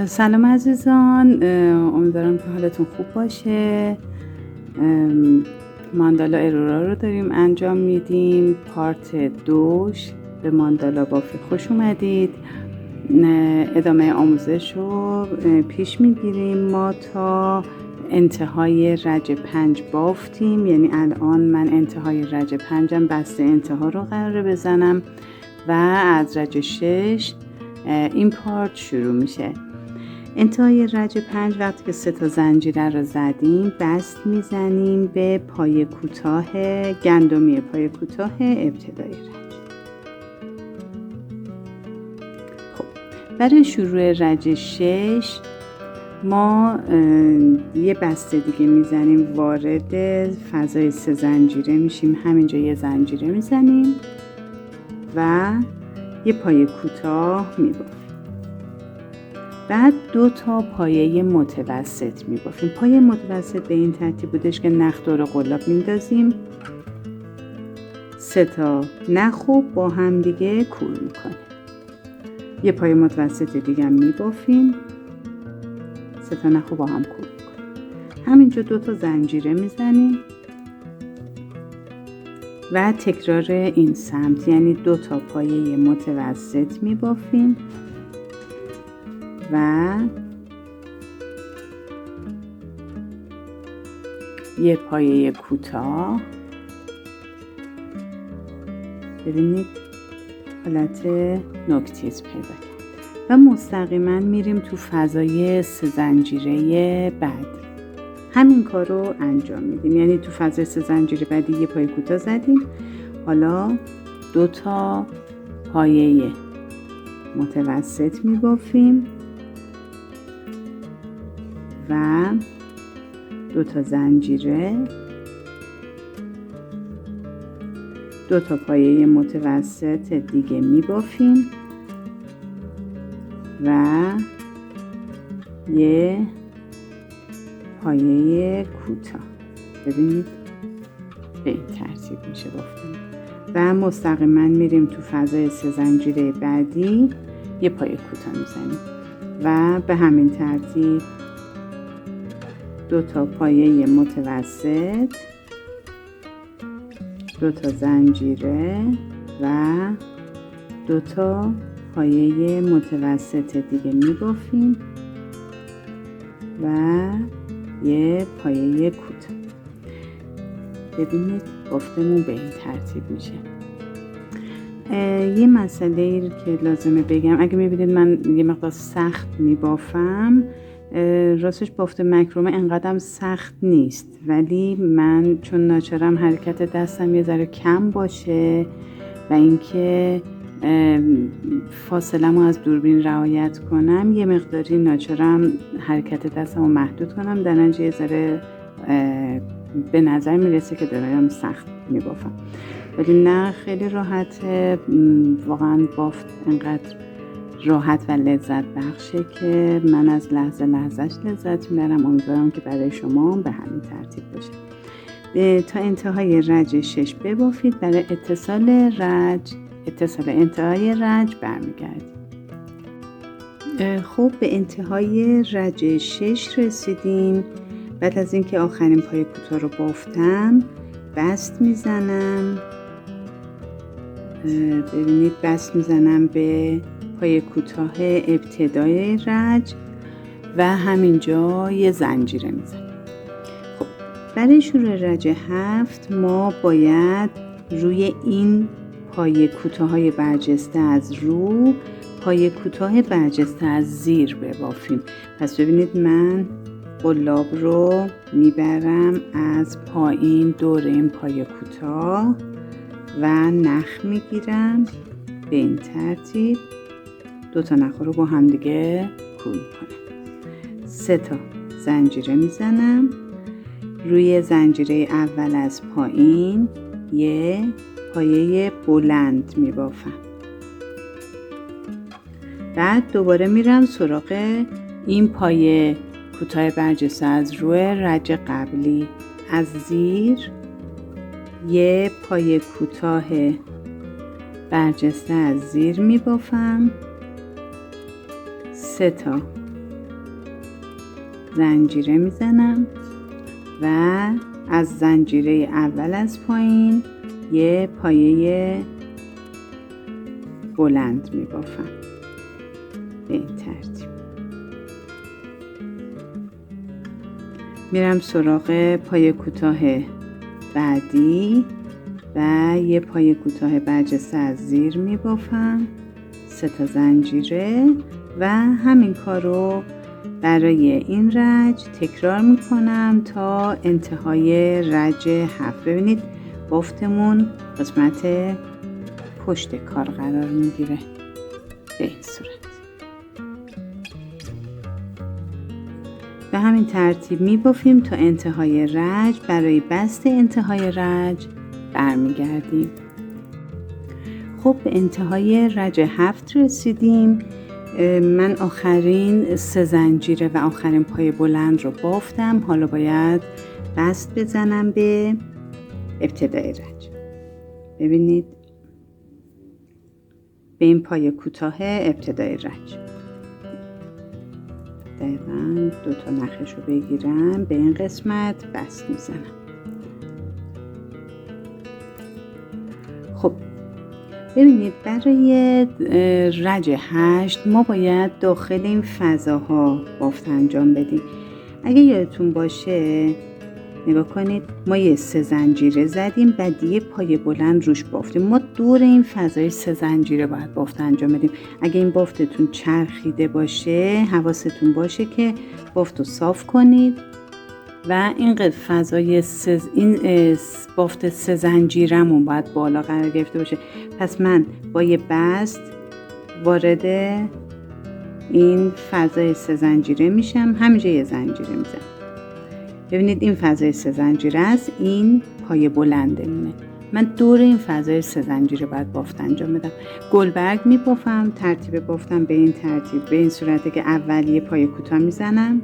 سلام عزیزان، امیدوارم که حالتون خوب باشه. ماندالا ارورا رو داریم انجام میدیم، پارت 2 به ماندالا بافی. خوش اومدید. ادامه آموزش رو پیش میگیریم. ما تا انتهای رج 5 بافتیم، یعنی الان من انتهای رج 5م بسته انتها رو قراره بزنم و از رج 6 این پارت شروع میشه. انتهای رج 5 وقتی که 3 تا زنجیره رو زدیم بست میزنیم به پای کوتاه گندمی پای کوتاه ابتدای رج. خب برای شروع رج 6 ما یه بسته دیگه میزنیم، وارد فضای 3 زنجیره میشیم. همینجا یه زنجیره میزنیم و یه پای کوتاه میبافیم. بعد 2 تا پایه متوسط میبافیم. پایه متوسط به این ترتیب بودش که نخ دور قلاب میندازیم، 3 تا نخو با هم دیگه کور میکنیم. یه پایه متوسط دیگه هم میبافیم، 3 تا نخو با هم کور میکنیم. همینجا 2 تا زنجیره میزنیم و تکرار این سمت، یعنی 2 تا پایه متوسط میبافیم و یه پایه کوتاه. ببینید حالت نوک‌تیز پیدا کرد و مستقیما میریم تو فضای 3 زنجیره بعدی. همین کار رو انجام میدیم، یعنی تو فضای 3 زنجیره بعدی یه پایه کوتاه زدیم، حالا 2 تا پایه متوسط میبافیم و 2 تا زنجیره، 2 تا پایه متوسط دیگه میبافیم و یه پایه کوتاه. ببینید به این ترتیب میشه بافتن و مستقیما میریم تو فضای 3 زنجیره بعدی یه پایه کوتاه میزنیم و به همین ترتیب 2 تا پایه متوسط، 2 تا زنجیره و 2 تا پایه متوسط دیگه میبافیم و یه پایه کوتاه. ببینید بافتمون به این ترتیب میشه. یه مسئله ای که لازمه بگم، اگه میبینید من یه مقدار سخت میبافم، راستش بافت مکرمه انقدرم سخت نیست، ولی من چون ناچارم حرکت دستم یه ذره کم باشه و اینکه فاصله‌مو از دوربین رعایت کنم، یه مقداری ناچارم حرکت دستمو محدود کنم. در نتیجه یه ذره به نظر میرسه که دارم سخت میبافم، ولی نه خیلی راحته. واقعا بافت انقدر راحت و لذت بخشه که من از لحظه لحظهش لذت میبرم. امیدوارم که برای شما به همین ترتیب باشه. تا انتهای رج 6 ببافید. برای اتصال انتهای رج برمیگردیم. خب به انتهای رج 6 رسیدیم. بعد از اینکه آخرین پای کوتاه رو بافتم بست میزنم. ببینید بست میزنم به پای کوتاه ابتدای رج و همینجا یه زنجیره میزنم. خب برای شروع رج 7 ما باید روی این پای کوتاه‌های برجسته از رو پای کوتاه برجسته از زیر ببافیم. پس ببینید من قلاب رو میبرم از پایین دور این پای کوتاه و نخ میگیرم به این ترتیب. 2 تا نخ رو با هم دیگه کور میکنم. 3 تا زنجیره میزنم. روی زنجیره اول از پایین یه پایه بلند میبافم. بعد دوباره میرم سراغ این پایه کوتاه برجسته از روی رج قبلی. از زیر یه پایه کوتاه برجسته از زیر میبافم. 3 تا زنجیره میزنم و از زنجیره اول از پایین یه پایه بلند میبافم به این ترتیب. میرم سراغ پایه کوتاه بعدی و یه پایه کوتاه برجسته از زیر میبافم، 3 تا زنجیره و همین کار رو برای این رج تکرار میکنم تا انتهای رج 7. ببینید بافتمون قسمت پشت کار قرار میگیره به این صورت. به همین ترتیب میبافیم تا انتهای رج. برای بست انتهای رج برمیگردیم. خب به انتهای رج 7 رسیدیم. من آخرین 3 زنجیره و آخرین پای بلند رو بافتم. حالا باید بست بزنم به ابتدای رج. ببینید به این پای کوتاه ابتدای رج دقیقاً 2 تا نخش رو بگیرم، به این قسمت بست میزنم. خب ببینید برای رج 8 ما باید داخل این فضاها بافت انجام بدیم. اگه یادتون باشه نگاه کنید، ما یه 3 زنجیره زدیم، بعد یه پای بلند روش بافتیم. ما دور این فضای 3 زنجیره باید بافت انجام بدیم. اگه این بافتتون چرخیده باشه حواستون باشه که بافت رو صاف کنید و این فضای این بافت 3 زنجیرمون باید بالا قرار گرفته باشه. پس من با یه بست وارد این فضای 3 زنجیره میشم، همینجا یه زنجیره میزنم. ببینید این فضای 3 زنجیره است، این پای بلنده مونه. من دور این فضای 3 زنجیره باید بافت انجام بدم. گلبرگ میبافم. ترتیب بافتم به این ترتیب، به این صورته که اول یه پای کوتاه میزنم،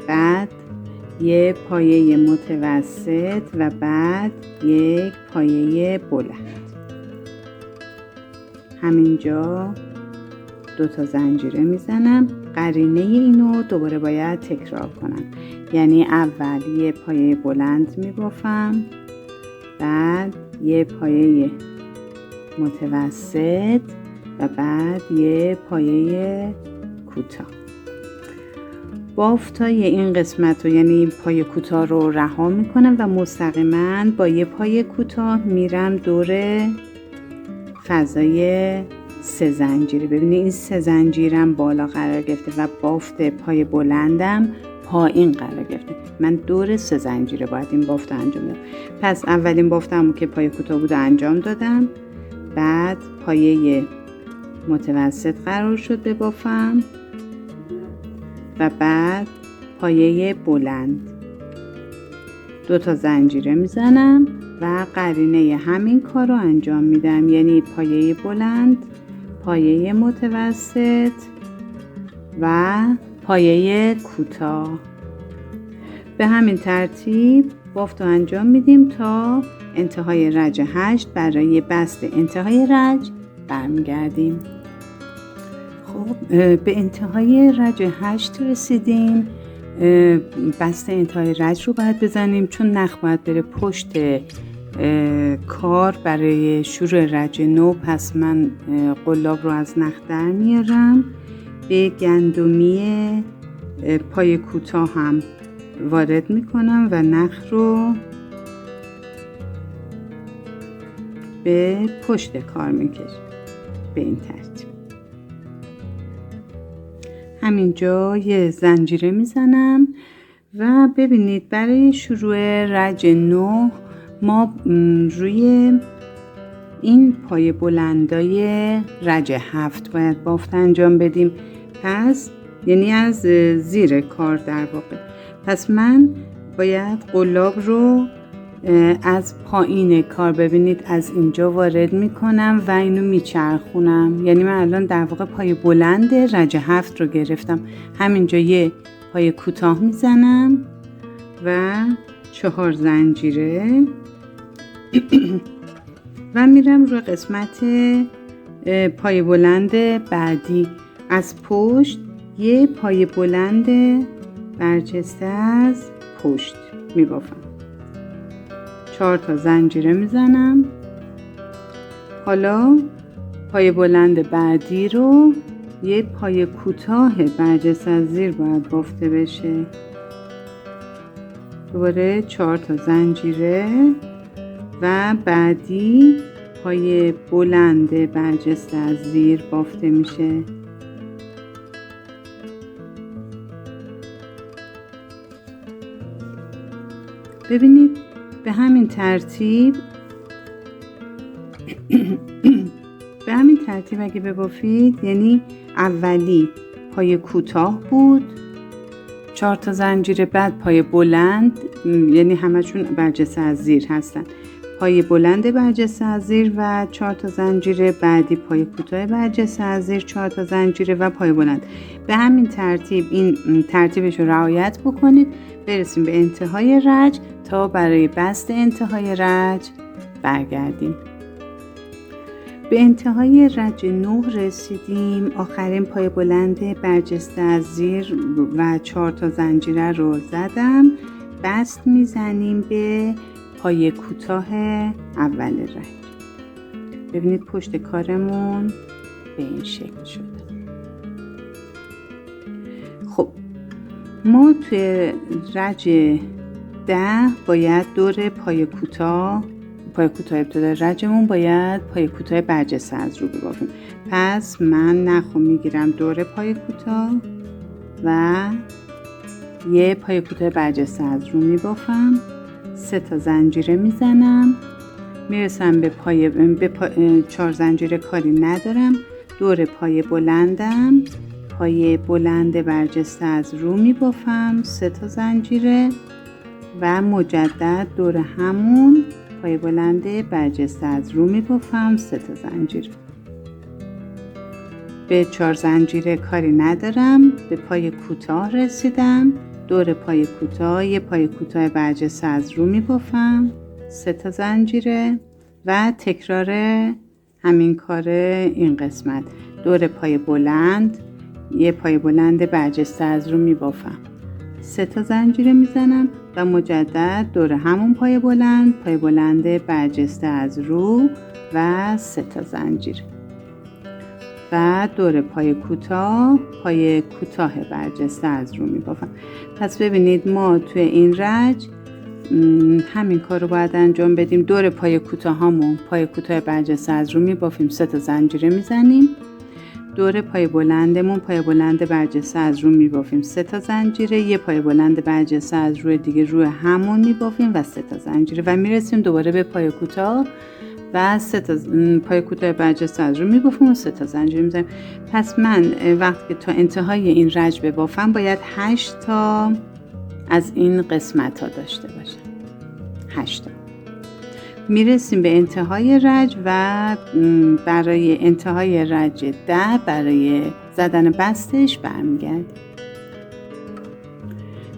بعد یه پایه متوسط و بعد یک پایه بلند. همینجا 2 تا زنجیره میزنم. قرینه اینو دوباره باید تکرار کنم، یعنی اول یه پایه بلند میبافم، بعد یه پایه متوسط و بعد یه پایه کوتاه. بافتای این قسمت رو یعنی پایه کوتاه رو رها میکنم و مستقیما با یه پایه کوتاه میرم دور فضای 3 زنجیره. ببینید این 3 زنجیرم بالا قرار گرفته و بافت پای بلندم پایین قرار گرفته. من دور 3 زنجیره باید این بافت انجام بدم. پس اولین بافتم که پای کوتاه بود انجام دادم، بعد پایه متوسط قرار شد ببافم و بعد پایه بلند. 2 تا زنجیره میزنم و قرینه همین کار رو انجام میدم، یعنی پایه بلند، پایه متوسط و پایه کوتاه. به همین ترتیب بافت رو انجام میدیم تا انتهای رج 8. برای بست انتهای رج برمیگردیم. خب به انتهای رج 8 رسیدیم. بست انتهای رج رو باید بزنیم چون نخ باید بره پشت کار برای شروع رج 9. پس من قلاب رو از نخ در میارم، به گندمی پای کوتاه هم وارد میکنم و نخ رو به پشت کار میکشم به این ترتیب. همینجا یه زنجیره میزنم و ببینید برای شروع رج 9 ما روی این پای بلندای رج 7 باید بافت انجام بدیم. پس یعنی از زیر کار در واقع. پس من باید قلاب رو از پایین کار ببینید از اینجا وارد میکنم و اینو میچرخونم، یعنی من الان در واقع پای بلند رج 7 رو گرفتم. همینجا یه پای کوتاه میزنم و 4 زنجیره و میرم روی قسمت پای بلند بعدی. از پشت یه پای بلند برجسته از پشت میبافم. 4 تا زنجیره میزنم. حالا پای بلند بعدی رو یه پای کوتاه برجسته از زیر باید بافته بشه. دوباره 4 تا زنجیره و بعدی پای بلند برجسته از زیر بافته میشه. ببینید به همین ترتیب اگه ببافید، یعنی اولی پای کوتاه بود، 4 تا زنجیره، بعد پای بلند، یعنی همشون برجسته از زیر هستن، پای بلند برجسته از زیر و 4 تا زنجیره، بعدی پای کوتاه برجسته از زیر، 4 تا زنجیره و پای بلند. به همین ترتیب این ترتیبش رو رعایت بکنید برسیم به انتهای رج تا برای بست انتهای رج برگردیم. به انتهای رج 9 رسیدیم. آخرین پای بلند برجسته از زیر و 4 تا زنجیره رو زدم. بست میزنیم به پای کوتاه اول رج. ببینید پشت کارمون به این شکل شده. خب ما توی رج 10 باید دور پای کوتاه ابتدای رجمون باید پای کوتاه برجسته از رو ببافیم. پس من نخو میگیرم دور پای کوتاه و یه پای کوتاه برجسته از رو میبافم. 3 تا زنجیره میزنم. میرسم به 4 زنجیره کاری ندارم. دور پای بلندم پای بلند برجسته از رو میبافم. 3 تا زنجیره و مجدد دور همون پای بلند برجسته از رو میبافم. 3 تا زنجیره. به 4 زنجیره کاری ندارم. به پای کوتاه رسیدم. دور پای کوتاه یه پای کوتاه برجسته از رو میبافم. 3 تا زنجیره و تکرار همین کار این قسمت. دور پای بلند یه پای بلند برجسته از رو میبافم. 3 تا زنجیره میزنم و مجدد دور همون پای بلند برجسته از رو و 3 تا زنجیره و دور پای کوتاه برجسته از رو میبافم. پس ببینید ما توی این رج همین کار رو باید انجام بدیم. دور پای کوتاه برجسته از رو میبافیم. 3 تا زنجیره میزنیم. دور پای بلندمون پای بلند برجسته از رو میبافیم. 3 تا زنجیره. یه پای بلند برجسته از روی دیگه روی همون میبافیم و 3 تا زنجیره و میرسیم دوباره به پای کوتاه و 3 تا پای کوتاه برجسته از رو میبافیم و 3 تا زنجیره میزنیم. پس من وقتی که تا انتهای این رج ببافم باید 8 تا از این قسمت ها داشته باشم. 8 تا. میرسیم به انتهای رج و برای انتهای رج 10 برای زدن بستش برمیگردیم.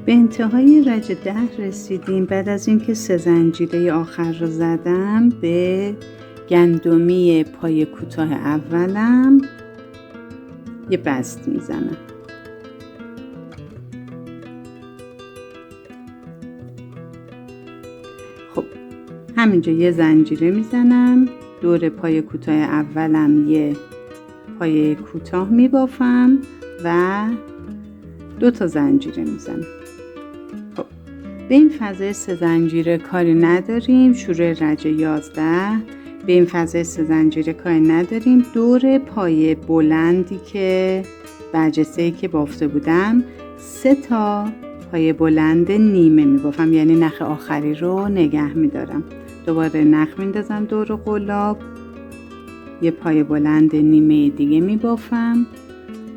به انتهای رج 10 رسیدیم. بعد از اینکه 3 زنجیره آخر رو زدم به گندمی پای کوتاه اولم یه بست میزنم. خب همینجا یه زنجیره میزنم. دور پای کوتاه اولم یه پای کوتاه میبافم و 2 تا زنجیره میزنم. خب به این فضای 3 زنجیره کاری نداریم. شروع رج 11 به این فضای 3 زنجیره کاری نداریم. دور پای بلندی که برجسته‌ای که بافته بودم 3 تا پای بلند نیمه میبافم، یعنی نخ آخری رو نگه میدارم. دوباره نخ میندازم دور قلاب، یه پای بلند نیمه دیگه میبافم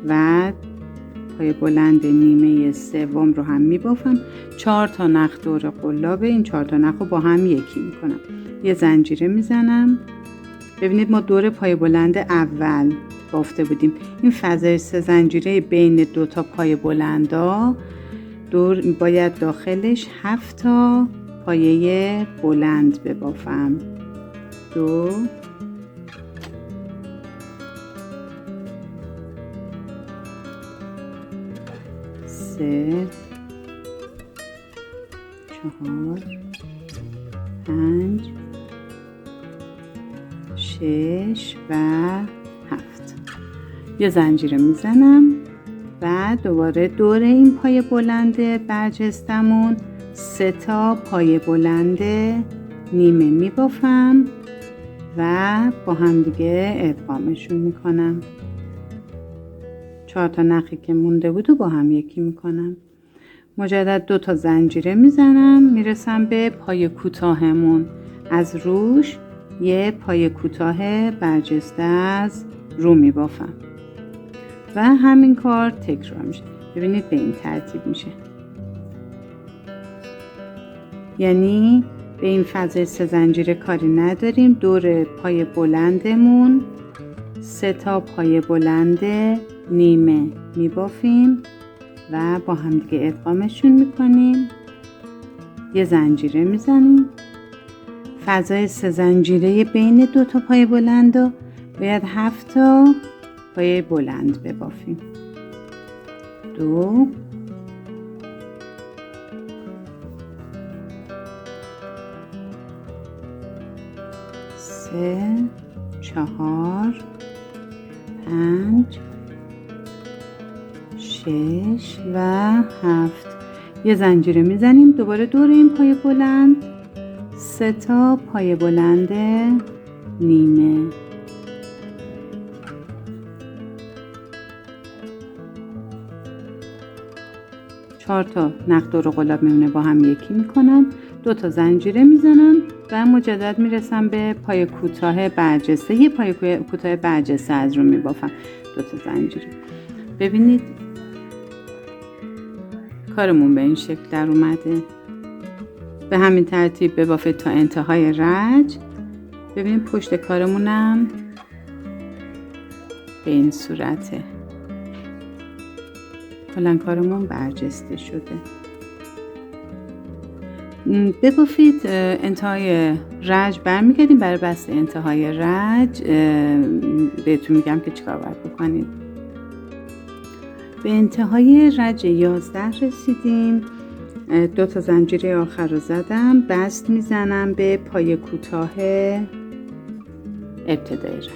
و پای بلند نیمه سوم رو هم میبافم. 4 تا نخ دور قلاب. این 4 تا نخ رو با هم یکی میکنم. یه زنجیره میزنم. ببینید ما دور پای بلند اول بافته بودیم. این فضای 3 زنجیره بین 2 تا پای بلندا دور باید داخلش 7 تا پایه بلند ببافم. 2 3 4 5 6 و 7. یه زنجیره میزنم و دوباره دور این پای بلند برجستمون 3 تا پای بلند نیمه میبافم و با هم دیگه ادغامشون میکنم. 4 تا نخی که مونده بود و با هم یکی میکنم. مجدد 2 تا زنجیره میزنم، میرسم به پای کوتاهمون. از روش یه پای کوتاه برجسته از رو میبافم و همین کار تکرار میشه. ببینید به این ترتیب میشه، یعنی به این فضای 3 زنجیره کاری نداریم. دور پای بلندمون 3 تا پای بلند نیمه میبافیم و با هم دیگه ادغامشون میکنیم. یه زنجیره میزنیم. فضای 3 زنجیره بین 2 تا پای بلند رو باید 7 تا پای بلند ببافیم. 2 3 4 5 6 و 7. یه زنجیره میزنیم. دوباره دور این پای بلند 3 تا پای بلند نیمه. چهار تا نقد و قلاب میمونه، با هم یکی میکنم. 2 تا زنجیره میزنم و مجدد میرسم به پای کوتاه برجسته. یه پای کوتاه برجسته از رو میبافم. 2 تا زنجیره. ببینید کارمون به این شکل در اومده. به همین ترتیب ببافید تا انتهای رج. ببینید پشت کارمونم به این صورته. کلا کارمون برجسته شده. ببافید انتهای رج. برمیگردیم برای بسته انتهای رج. بهتون میگم که چیکار باید بکنید. به انتهای رج 11 رسیدیم. 2 تا زنجیره آخر رو زدم. بست میزنم به پای کوتاه ابتدای رج.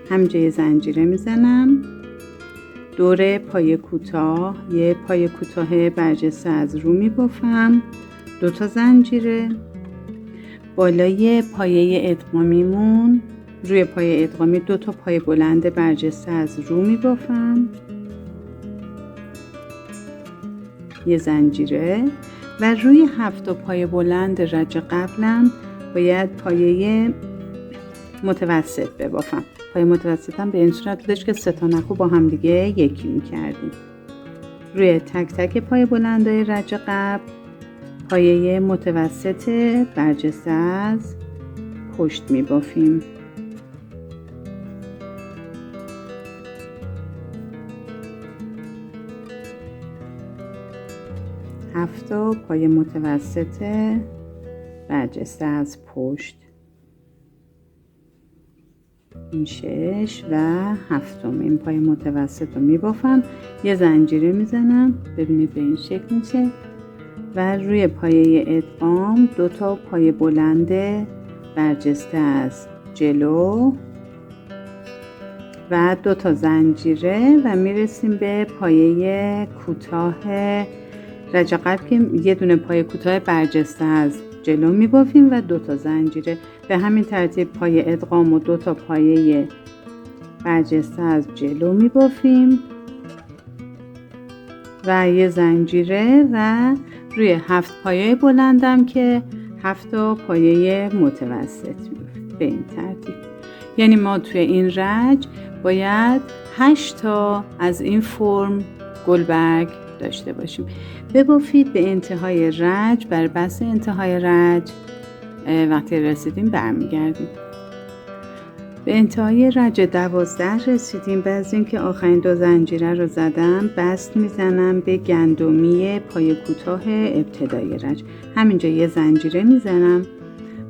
همینجا یه زنجیره میزنم. دور پای کوتاه یه پای کوتاه برجسته از رو میبافم. 2 تا زنجیره. بالای پایه ادغامیمون روی پایه ادغامی 2 تا پای بلند برجسته از رو میبافم. یه زنجیره و روی 7 تا پای بلند رج قبلم باید پایه متوسط ببافم. پایه متوسطم به این صورت بودش که 3 تا نخو با هم دیگه یکی میکردیم. روی تک تک پای بلندای رج قبل پایه متوسط برجسته از پشت میبافیم. هفت پای متوسط برجسته از پشت. این 6 و 7 این پای متوسط رو میبافم. یه زنجیره میزنم. ببینید به این شکل میشه و روی پایه ادغام 2 تا پای بلند برجسته از جلو و 2 تا زنجیره و میرسیم به پایه کوتاه رج قبل که یه دونه پای کوتاه برجسته از جلو میبافیم و 2 تا زنجیره. به همین ترتیب پای ادغام و 2 تا پایه برجسته از جلو میبافیم و یه زنجیره و روی 7 پایه بلندم که 7 تا پایه متوسط میبافیم. به این ترتیب یعنی ما توی این رج باید 8 تا از این فرم گلبرگ داشته باشیم. ببافید به انتهای رج. بر بست انتهای رج وقتی رسیدیم برمیگردیم. به انتهای رج 12 رسیدیم. بعد از اینکه آخرین 2 زنجیره رو زدم بست میزنم به گندمی پای کوتاه ابتدای رج. همینجا یه زنجیره میزنم.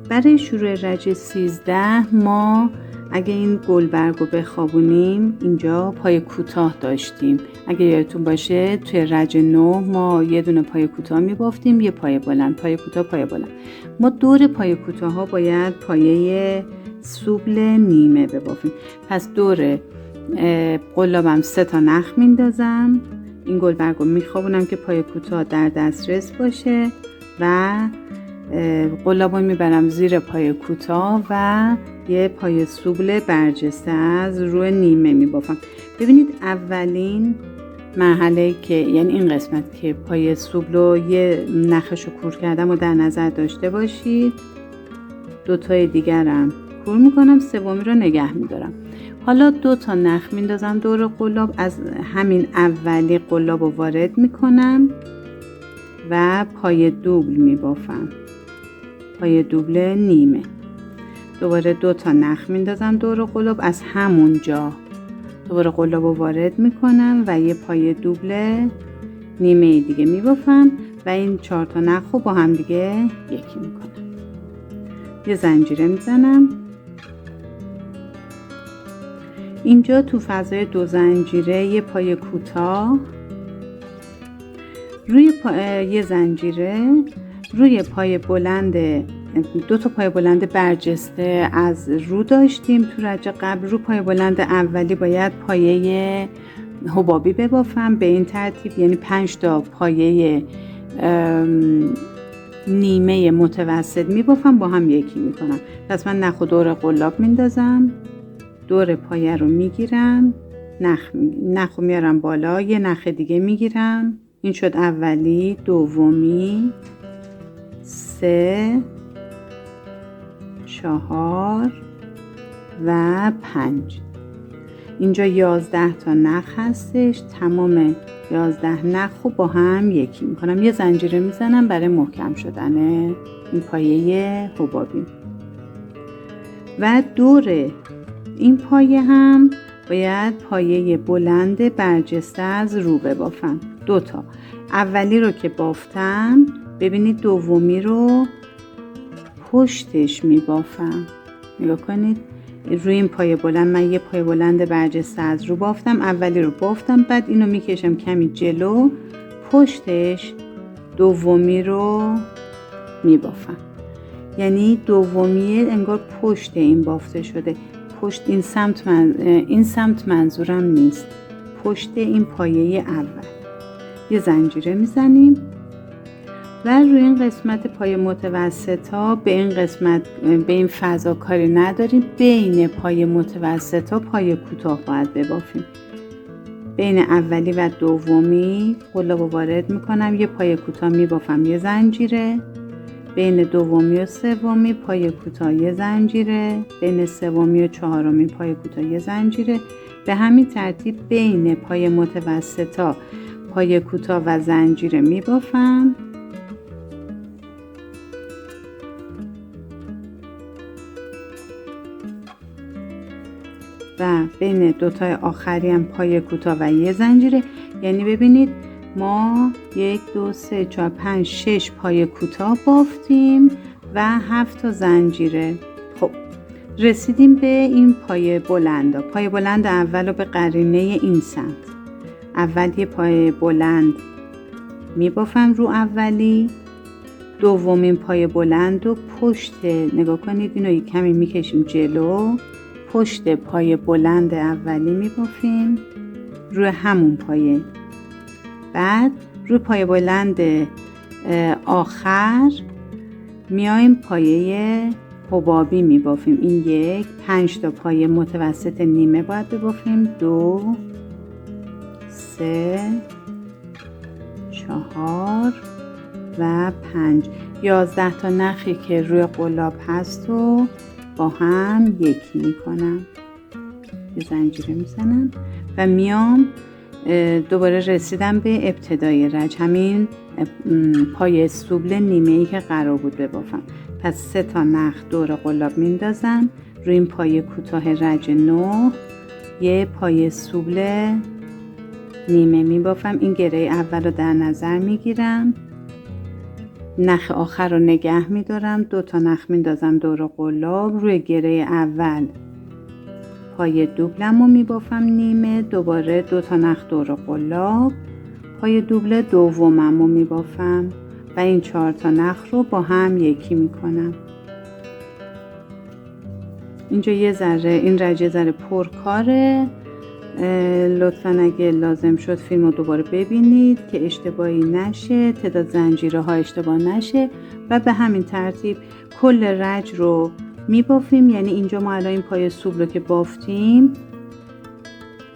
برای شروع رج 13 ما اگه این گلبرگ رو بخوابونیم اینجا پای کوتاه داشتیم. اگه یادتون باشه توی رج 9 ما یه دونه پای کوتاه می‌بافتیم، یه پای بلند، پای کوتاه، پای بلند. ما دور پای کوتاه ها باید پایه سوبل نیمه ببافیم. پس دور قلابم 3 تا نخ میندازم، این گلبرگ رو میخوابونم که پای کوتاه در دسترس باشه و قلاب رو میبرم زیر پای کوتاه و یه پای سوبل برجسته از روی نیمه میبافم. ببینید اولین مرحله که یعنی این قسمت که پای سوبل رو یه نخش رو کور کردم و در نظر داشته باشید. 2 تای دیگرم کور میکنم، سومی رو نگه میدارم. حالا 2 تا نخ میندازم دور قلاب، از همین اولی قلاب رو وارد میکنم و پای دوبل میبافم، پای دوبل نیمه. دوباره 2 تا نخ میندازم دور قلاب، از همون جا دوباره قلاب رو وارد میکنم و یه پای دوبل نیمه دیگه میبافم و این 4 تا نخ رو با هم دیگه یکی میکنم. یه زنجیره میزنم. اینجا تو فضای 2 زنجیره یه پای کوتاه روی یه زنجیره روی پای بلند 2 تا پای بلند برجسته از رو داشتیم تو رج قبل. رو پای بلند اولی باید پایه حبابی ببافم به این ترتیب، یعنی 5 تا پایه نیمه متوسط میبافم با هم یکی میکنم. پس من نخ و دور قلاب میندازم، دور پایه رو میگیرم، نخ رو میارم بالا، یه نخ دیگه میگیرم، این شد اولی، دومی، 3، 4 و 5. اینجا 11 تا نخ هستش. تمام 11 نخ رو با هم یکی میکنم. یه زنجیره میزنم برای محکم شدن این پایه حبابی و دور این پایه هم باید پایه بلند برجسته از رو ببافم. 2 تا. اولی رو که بافتم ببینید دومی رو پشتش میبافم. نگاه کنید روی این پایه بلند من یه پایه بلند برجسته از رو بافتم، اولی رو بافتم، بعد اینو میکشم کمی جلو، پشتش دومی رو میبافم. یعنی دومی انگار پشت این بافته شده. پشت این سمت منظورم نیست، پشت این پایه اول. یه زنجیره میزنیم و روی این قسمت پای متوسطا به این قسمت به این فضا کاری نداریم. بین پای متوسطا پای کوتاه باید ببافیم. بین اولی و دومی قلاب رو وارد میکنم، یه پای کوتاه میبافم، یه زنجیره. بین دومی و سومی پای کوتاه یه زنجیره. بین سومی و چهارمی پای کوتاه یه زنجیره. به همین ترتیب بین پای متوسطا پای کوتاه و زنجیره میبافم و بین 2 تای آخری هم پای کوتاه و یه زنجیره. یعنی ببینید ما 1 2 3 4 5 6 پای کوتاه بافتیم و 7 تا زنجیره. خب رسیدیم به این پای بلندا. پای بلند اول رو به قرینه این سمت اول یه پای بلند میبافم رو اولی، دومین پای بلند و پشت، نگاه کنید اینو یک کمی میکشیم جلو، پشت پای بلند اولی میبافیم روی همون پایه. بعد روی پای بلند آخر میایم پایه حبابی میبافیم. این 5 تا پای متوسط نیمه باید ببافیم. 2 3 4 و 5. 11 تا نخی که روی قلاب هست و با هم یکی میکنم، یه زنجیره میزنم و میام دوباره رسیدم به ابتدای رج، همین پای سوبل نیمه ای که قرار بود ببافم. پس 3 تا نخ دور قلاب میندازم، روی این پای کوتاه رج 9 یه پای سوبل نیمه میبافم. این گره اول رو در نظر میگیرم، نخ آخر رو نگه میدارم، 2 تا نخ میندازم دور قلاب، روی گره اول پای دوبلم رو میبافم نیمه، دوباره 2 تا نخ دور قلاب، پای دوبل دومم رو میبافم و این 4 تا نخ رو با هم یکی میکنم. اینجا یه ذره این رجه ذره پرکاره، لطفاً اگه لازم شد فیلم رو دوباره ببینید که اشتباهی نشه، تعداد زنجیره ها اشتباه نشه و به همین ترتیب کل رج رو میبافیم. یعنی اینجا ما الان این پای سوبل رو که بافتیم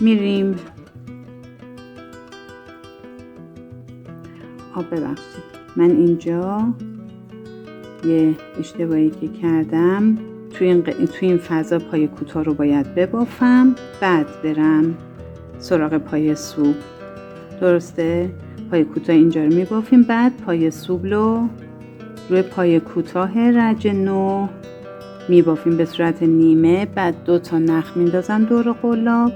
میریم ببخشید من اینجا یه اشتباهی که کردم، توی این فضا پای کوتاه رو باید ببافم، بعد برم سراغ پای سوبل. درسته؟ پای کوتاه اینجا رو میبافیم، بعد پای سوبل رو روی پای کوتاه رج 9 میبافیم به صورت نیمه. بعد 2 تا نخ میندازم دور قلاب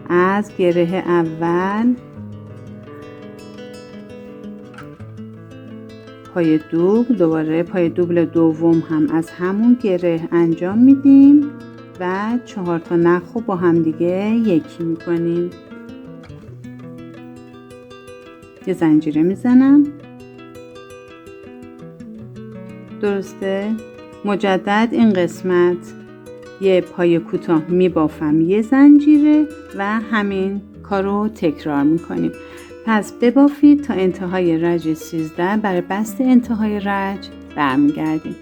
از گره اول، پای دوبل، دوباره پای دوبل دوم هم از همون گره انجام میدیم و 4 تا نخ رو با هم دیگه یکی میکنیم. یه زنجیره میزنم. درسته؟ مجدد این قسمت یه پای کوتاه میبافم، یه زنجیره و همین کار رو تکرار میکنیم. پس ببافید تا انتهای رج 13. برای بست انتهای رج برمیگردیم.